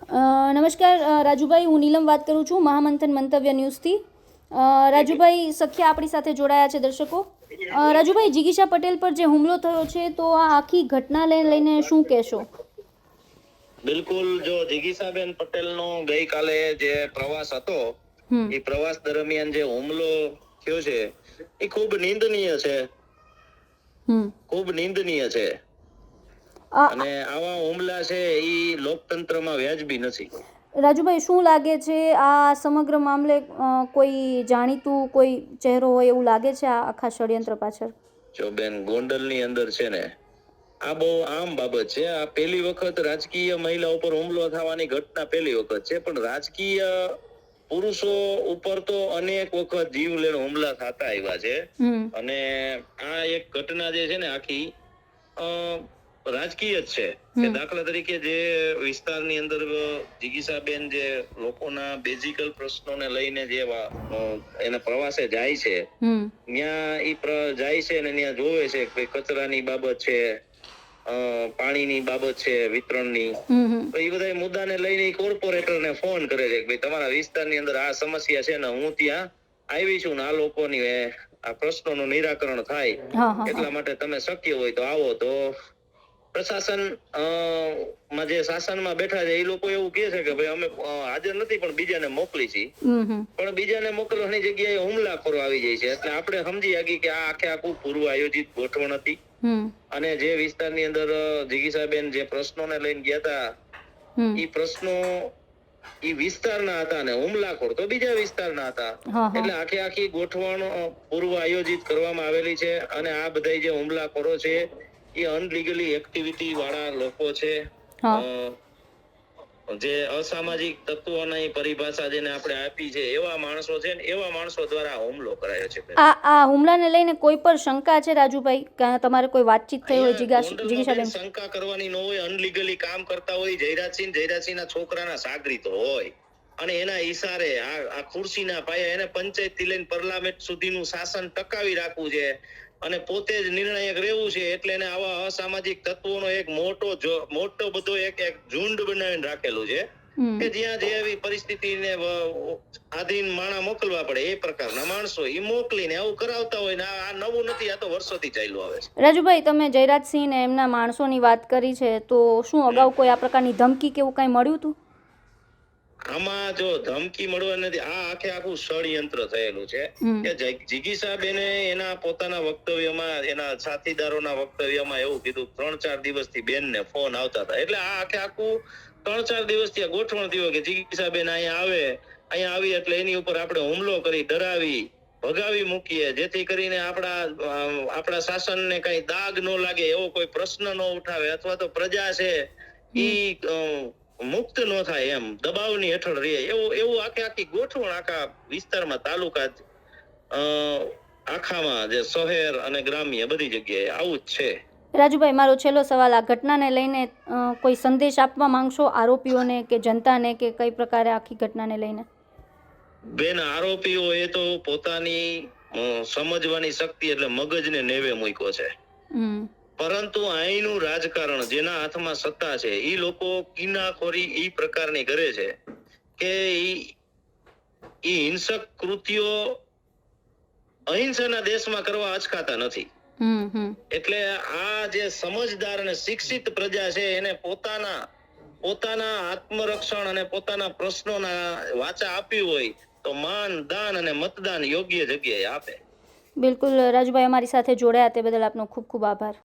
નમસ્કાર રાજુભાઈ, હું નીલમ વાત કરું છું મહામંથન મંતવ્ય ન્યૂઝથી. રાજુભાઈ સખ્યા આપણી સાથે જોડાયા છે. દર્શકો, રાજુભાઈ, જિગીશા પટેલ પર જે હુમલો થયો છે તો આ આખી ઘટનાને લઈને શું કહેશો? બિલકુલ, જો જિગીશાબેન પટેલનો ગઈકાલે જે પ્રવાસ હતો એ પ્રવાસ દરમિયાન જે હુમલો થયો છે એ ખૂબ નિંદનીય છે. ખૂબ નિંદનીય છે અને આવા હુમલા છે એ લોકતંત્રમાં વ્યાજબી નથી. રાજુભાઈ, શું લાગે છે આ સમગ્ર મામલે કોઈ જાણીતું કોઈ ચહેરો હોય એવું લાગે છે આ આખા ષડયંત્ર પાછળ? જો બેન, ગોંડલની અંદર છે ને, આ બહુ આમ બાબત છે. આ પહેલી વખત રાજકીય મહિલા ઉપર હુમલો થવાની ઘટના પહેલી વખત છે, પણ રાજકીય પુરુષો ઉપર તો અનેક વખત જીવલેણ હુમલા થતા આવ્યા છે. અને આ એક ઘટના જે છે ને આખી રાજકીય જ છે. કે દાખલા તરીકે જે વિસ્તારની અંદર જિગીશાબેન જે લોકોના બેઝિકલ પ્રશ્નોને લઈને જે એના પ્રવાસે જાય છે, ત્યાં ઈ જાય છે ને ત્યાં જોવે છે કે કચરાની બાબત છે, પાણીની બાબત છે, વિતરણની, તો એ બધા મુદ્દાને લઈને કોર્પોરેટરને ફોન કરે છે કે ભાઈ તમારા વિસ્તારની અંદર આ સમસ્યા છે ને હું ત્યાં આવી છું ને આ લોકોની આ પ્રશ્નોનું નિરાકરણ થાય એટલા માટે તમે શક્ય હોય તો આવો. તો પ્રશાસન માં જે શાસનમાં બેઠા છે એ લોકો એવું કહે છે કે ભાઈ અમે હાજર નથી પણ બીજાને મોકલી છીએ, પણ બીજાને મોકલવાની જગ્યાએ હુમલાખોરો આવી જાય છે. એટલે આપણે સમજી શકીએ કે આ આખું પૂર્વ આયોજિત ગોઠવણ હતી. અને જે વિસ્તારની અંદર જિગીશાબેન જે પ્રશ્નોને લઈને ગયા હતા એ પ્રશ્નો એ વિસ્તારના હતા ને હુમલાખોર તો બીજા વિસ્તારના હતા. એટલે આખી ગોઠવણ પૂર્વ આયોજિત કરવામાં આવેલી છે. અને આ બધા જે હુમલાખોરો છે એ અનલીગલી એક્ટિવિટી વાળા લોકો છે, જે અસામાજિક તત્વોની પરિભાષા જેને આપણે આપી છે એવા માણસો છે ને એવા માણસો દ્વારા હુમલો કરાયો છે. આ હુમલાને લઈને કોઈ પર શંકા છે રાજુભાઈ? તમારે કોઈ વાતચીત થઈ હોય જિગીશાબેન? શંકા કરવાની ન હોય. અનલીગલી કામ કરતા હોય જયરાજસિંહના છોકરાના સાગરીતો હોય અને એના ઈશારે આ ખુરશીના પાયા એને પંચાયત થી લઈને પાર્લામેન્ટ સુધીનું શાસન ટકાવી રાખવું છે અને પોતે જ નિર્ણાયક રહેવું છે. એટલે એને આવા અસામાજિક તત્વોનો એક મોટો બધો એક ઝુંડ બનાવીને રાખેલું છે કે જ્યાં જે એવી પરિસ્થિતિને આધીન માણા મોકલવા પડે એ પ્રકારના માણસો એ મોકલીને આવું કરાવતા હોય ને આ નવું નથી, આ તો વર્ષોથી ચાલ્યું આવે છે. રાજુભાઈ, તમે જયરાજસિંહ ને એમના માણસોની વાત કરી છે તો શું અગાઉ કોઈ આ પ્રકારની ધમકી કે એવું કઈ મળ્યું હતું? આમાં જો ધમકી મળવા નથી, આ આખું ષડયંત્ર થયેલું છે કે જિગીશાબેને એના પોતાના વક્તવ્યમાં એના સાથીદારોના વક્તવ્યમાં એવું કીધું 3-4 દિવસથી બેનને ફોન આવતા હતા. એટલે આ આખું 3-4 દિવસથી ગોઠવણ થયો કે જિગીશાબેન અહીંયા આવી એટલે એની ઉપર આપણે હુમલો કરી ડરાવી ભગાવી મૂકીએ જેથી કરીને આપણા શાસનને કઈ દાગ ન લાગે, એવો કોઈ પ્રશ્ન ન ઉઠાવે અથવા તો પ્રજા છે ઈ મુક્ત ન થાય, એમ દબાવની હેઠળ રહે, એવું આખી ગોઠવણ આખા વિસ્તારમાં તાલુકા આખામાં જે શહેર અને ગ્રામ્ય બધી જગ્યાએ આવું જ છે. રાજુભાઈ, મારો છેલ્લો સવાલ, આ ઘટનાને લઈને કોઈ સંદેશ આપવા માંગશો આરોપીઓને કે જનતાને કે કઈ પ્રકારે આખી ઘટનાને લઈને? બેન, આરોપીઓ એ તો પોતાની સમજવાની શક્તિ એટલે મગજને નેવે મૂક્યો છે, પરંતુ અહીંનું રાજકારણ જેના હાથમાં સત્તા છે એ લોકો કિનાખોરી એ પ્રકારની કરે છે કે એ હિંસક કૃત્યો અહિંસાના દેશમાં કરવા અચકાતા નથી. એટલે આ જે સમજદાર અને શિક્ષિત પ્રજા છે એને પોતાના આત્મરક્ષણ અને પોતાના પ્રશ્નોના વાચા આપી હોય તો માન, દાન અને મતદાન યોગ્ય જગ્યાએ આપે. બિલકુલ રાજુભાઈ, અમારી સાથે જોડાયા તે બદલ આપનો ખૂબ ખૂબ આભાર.